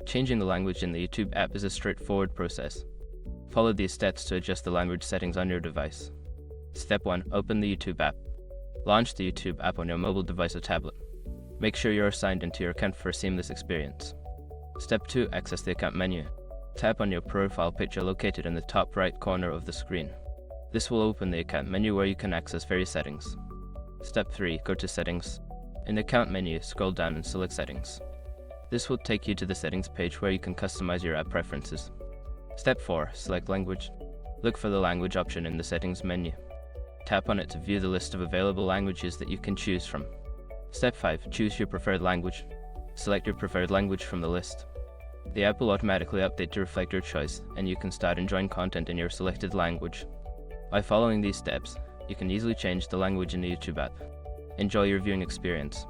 Changing the language in the YouTube app is a straightforward process. Follow these steps to adjust the language settings on your device. Step 1. Open the YouTube app. Launch the YouTube app on your mobile device or tablet. Make sure you are signed into your account for a seamless experience. Step 2. Access the account menu. Tap on your profile picture located in the top right corner of the screen. This will open the account menu where you can access various settings. Step 3. Go to Settings. In the account menu, scroll down and select Settings. This will take you to the settings page where you can customize your app preferences. Step 4. Select Language. Look for the language option in the settings menu. Tap on it to view the list of available languages that you can choose from. Step 5. Choose your preferred language. Select your preferred language from the list. The app will automatically update to reflect your choice, and you can start enjoying content in your selected language. By following these steps, you can easily change the language in the YouTube app. Enjoy your viewing experience.